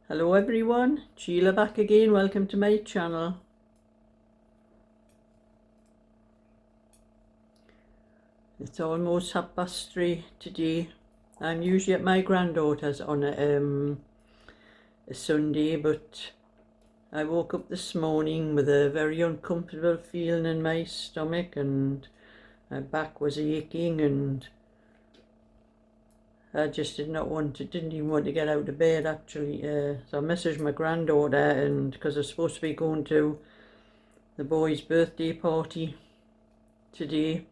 Hello everyone, Sheila back again. Welcome to my channel. It's almost 3:30 today. I'm usually at my granddaughter's on a Sunday, but I woke up this morning with a very uncomfortable feeling in my stomach and my back was aching, and I just didn't even want to get out of bed actually. So I messaged my granddaughter, and because I was supposed to be going to the boy's birthday party today.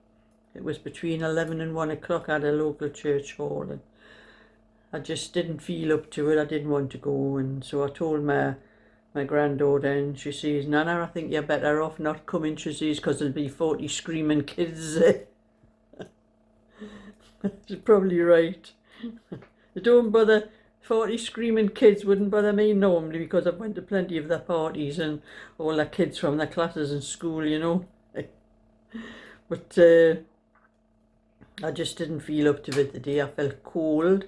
It was between 11 and 1 o'clock at a local church hall, and I just didn't feel up to it. I didn't want to go, and so I told my granddaughter, and she says, "Nana, I think you're better off not coming," she says, "because there'll be 40 screaming kids there." She's probably right. They don't bother, 40 screaming kids wouldn't bother me normally, because I've went to plenty of their parties and all the kids from their classes in school, you know. But I just didn't feel up to it today. I felt cold.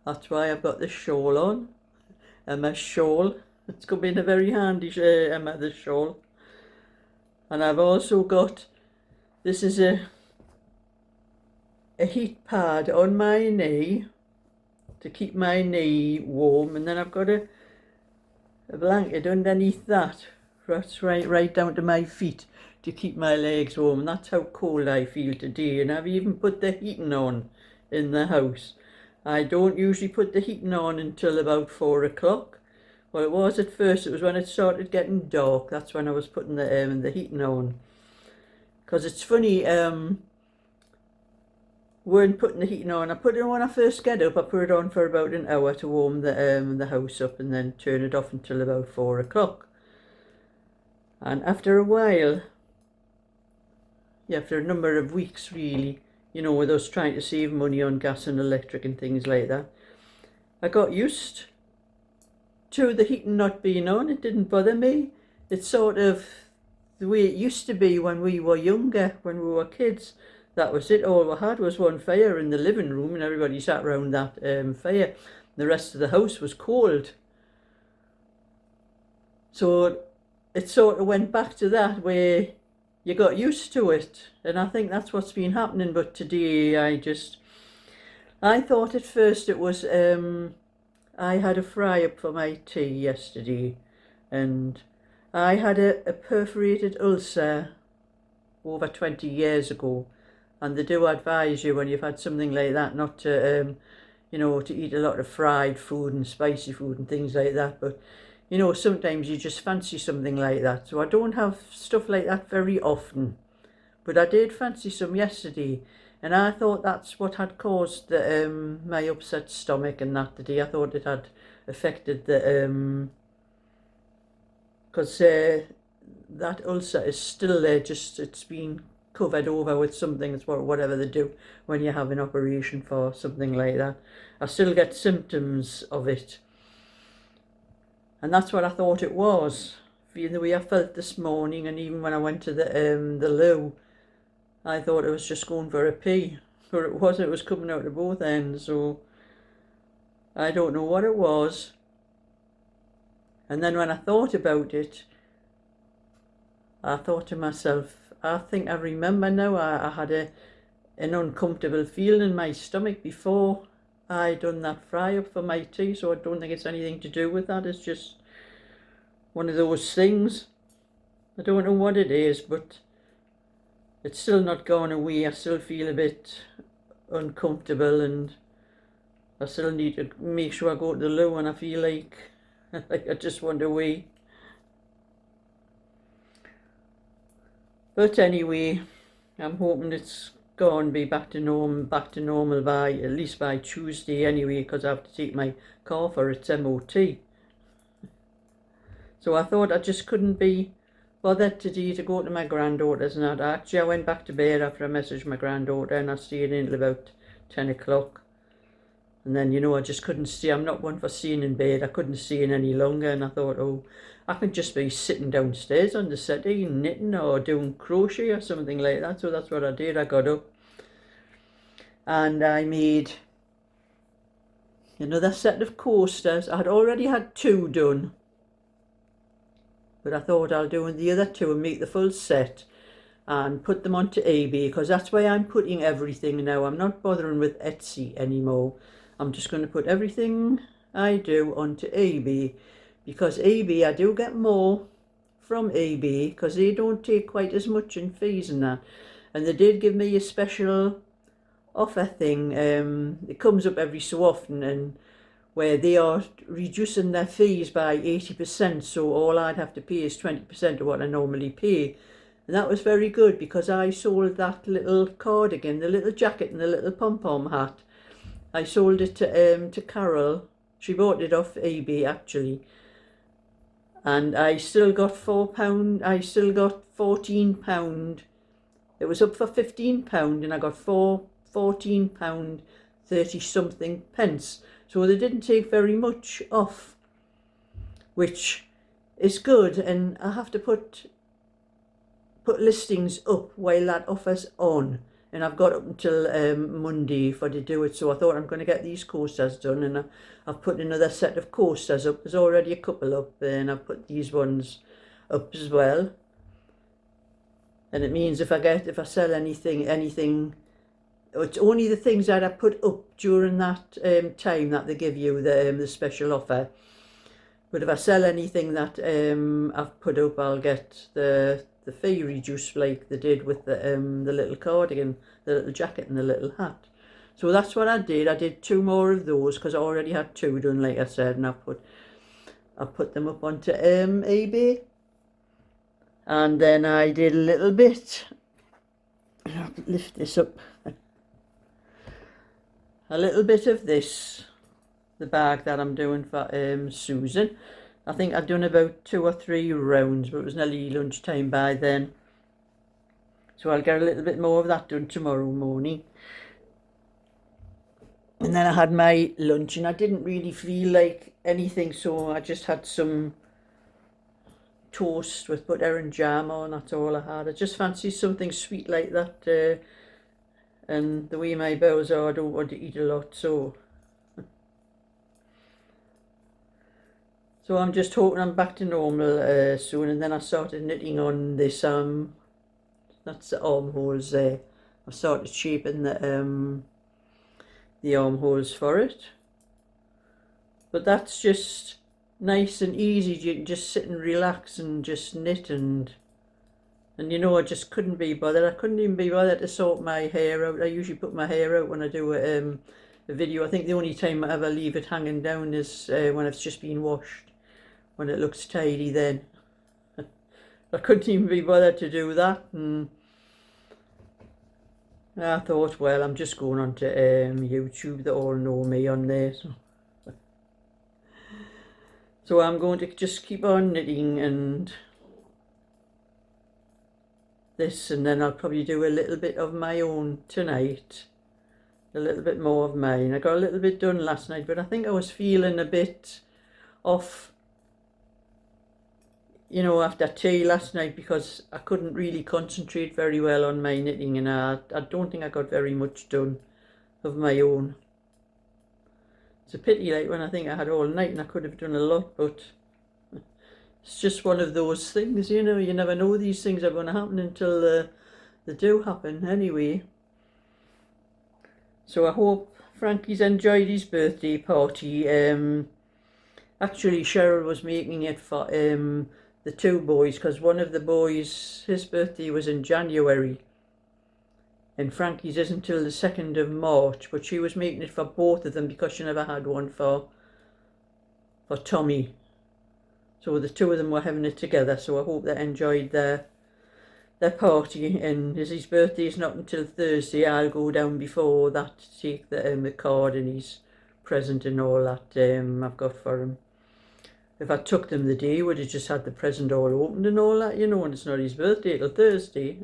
That's why I've got this shawl on. Emma's shawl. It's going to be in a very handy Emma, this shawl. And I've also got, this is a heat pad on my knee to keep my knee warm, and then I've got a blanket underneath that. That's right down to my feet to keep my legs warm. And that's how cold I feel today. And I've even put the heating on in the house. I don't usually put the heating on until about 4 o'clock. Well, it was at first. It was when it started getting dark. That's when I was putting the heating on. Because it's funny, when putting the heating on, I put it on when I first get up. I put it on for about an hour to warm the house up, and then turn it off until about 4 o'clock. And after a while, after a number of weeks really, you know, with us trying to save money on gas and electric and things like that, I got used to the heating not being on. It didn't bother me. It's sort of the way it used to be when we were younger, when we were kids. That was it. All we had was one fire in the living room, and everybody sat around that fire. The rest of the house was cold. So it sort of went back to that, where you got used to it, and I think that's what's been happening. But today I thought at first it was I had a fry up for my tea yesterday, and I had a perforated ulcer over 20 years ago, and they do advise you when you've had something like that not to you know, to eat a lot of fried food and spicy food and things like that. But you know, sometimes you just fancy something like that. So I don't have stuff like that very often, but I did fancy some yesterday, and I thought that's what had caused my upset stomach and that today. I thought it had affected the because that ulcer is still there, just it's been covered over with something. It's whatever they do when you have an operation for something like that. I still get symptoms of it. And that's what I thought it was. Feeling the way I felt this morning, and even when I went to the loo, I thought it was just going for a pee, but it wasn't. It was coming out of both ends. So I don't know what it was. And then when I thought about it, I thought to myself, I think I remember now, I had an uncomfortable feeling in my stomach before I done that fry up for my tea, so I don't think it's anything to do with that. It's just one of those things. I don't know what it is, but it's still not going away. I still feel a bit uncomfortable, and I still need to make sure I go to the loo when I feel like I just want a wee. But anyway, I'm hoping it's going to be back to normal by at least by Tuesday anyway, because I have to take my car for its MOT. So I thought I just couldn't be bothered today to go to my granddaughter's, and I went back to bed after I messaged my granddaughter, and I stayed in until about 10 o'clock. And then, you know, I just couldn't stay. I'm not one for staying in bed. I couldn't stay in any longer, and I thought, oh, I could just be sitting downstairs on the settee knitting or doing crochet or something like that. So that's what I did. I got up and I made another set of coasters. I had already had 2 done, but I thought I'll do the other 2 and make the full set and put them onto eBay, because that's why I'm putting everything now. I'm not bothering with Etsy anymore. I'm just going to put everything I do onto eBay, because eBay, I do get more from eBay because they don't take quite as much in fees and that. And they did give me a special offer thing. It comes up every so often, and where they are reducing their fees by 80%, so all I'd have to pay is 20% of what I normally pay. And that was very good, because I sold that little cardigan, the little jacket and the little pom-pom hat. I sold it to Carol. She bought it off eBay actually. And I still got £4, I still got £14. It was up for £15 and I got £14 30 something pence. So they didn't take very much off, which is good. And I have to put listings up while that offer's on, and I've got up until Monday for to do it. So I thought I'm going to get these coasters done, and I've put another set of coasters up. There's already a couple up, and I've put these ones up as well. And it means if I sell anything, it's only the things that I put up during that time that they give you the special offer. But if I sell anything that I've put up, I'll get the fee reduced, like they did with the little cardigan, the little jacket and the little hat. So that's what I did. I did 2 more of those because I already had 2 done, like I said, and I've put them up onto eBay. And then I did a little bit, I'll lift this up, a little bit of this, the bag that I'm doing for Susan. I think I'd done about 2 or 3 rounds, but it was nearly lunchtime by then. So I'll get a little bit more of that done tomorrow morning. And then I had my lunch, and I didn't really feel like anything, so I just had some toast with butter and jam on. That's all I had. I just fancy something sweet like that. And the way my bowels are, I don't want to eat a lot, so I'm just hoping I'm back to normal soon. And then I started knitting on this, that's the armholes there. I started shaping the armholes for it. But that's just nice and easy. You can just sit and relax and just knit, and you know, I just couldn't be bothered. I couldn't even be bothered to sort my hair out. I usually put my hair out when I do a video. I think the only time I ever leave it hanging down is when it's just been washed, when it looks tidy then. I couldn't even be bothered to do that, and I thought, well, I'm just going on to YouTube. They all know me on there, so I'm going to just keep on knitting and this, and then I'll probably do a little bit of my own tonight, a little bit more of mine. I got a little bit done last night, but I think I was feeling a bit off, you know, after tea last night, because I couldn't really concentrate very well on my knitting, and I don't think I got very much done of my own. It's a pity, like, when I think I had all night and I could have done a lot, but it's just one of those things, you know. You never know these things are going to happen until they do happen anyway. So I hope Frankie's enjoyed his birthday party. Actually, Cheryl was making it for the 2 boys, because one of the boys, his birthday was in January, and Frankie's isn't until the 2nd of March, but she was making it for both of them because she never had one for Tommy. So the 2 of them were having it together, so I hope they enjoyed their party. And as his birthday is not until Thursday, I'll go down before that to take the card and his present and all that I've got for him. If I took them the day, would have just had the present all opened and all that, you know, and it's not his birthday till Thursday.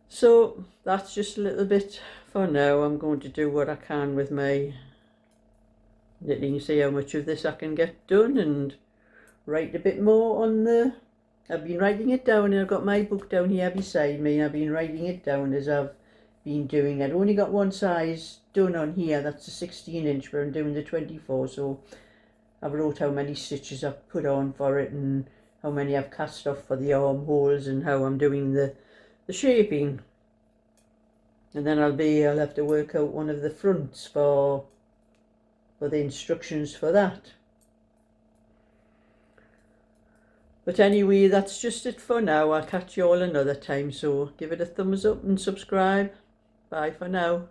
So that's just a little bit for now. I'm going to do what I can with my knitting, see how much of this I can get done, and write a bit more on I've been writing it down, and I've got my book down here beside me, and I've been writing it down as I've been doing. I'd only got one size done on here, that's a 16 inch, but I'm doing the 24, so I wrote how many stitches I've put on for it and how many I've cast off for the armholes and how I'm doing the shaping. And then I'll have to work out one of the fronts for the instructions for that. But anyway, that's just it for now. I'll catch you all another time, so give it a thumbs up and subscribe. Bye for now.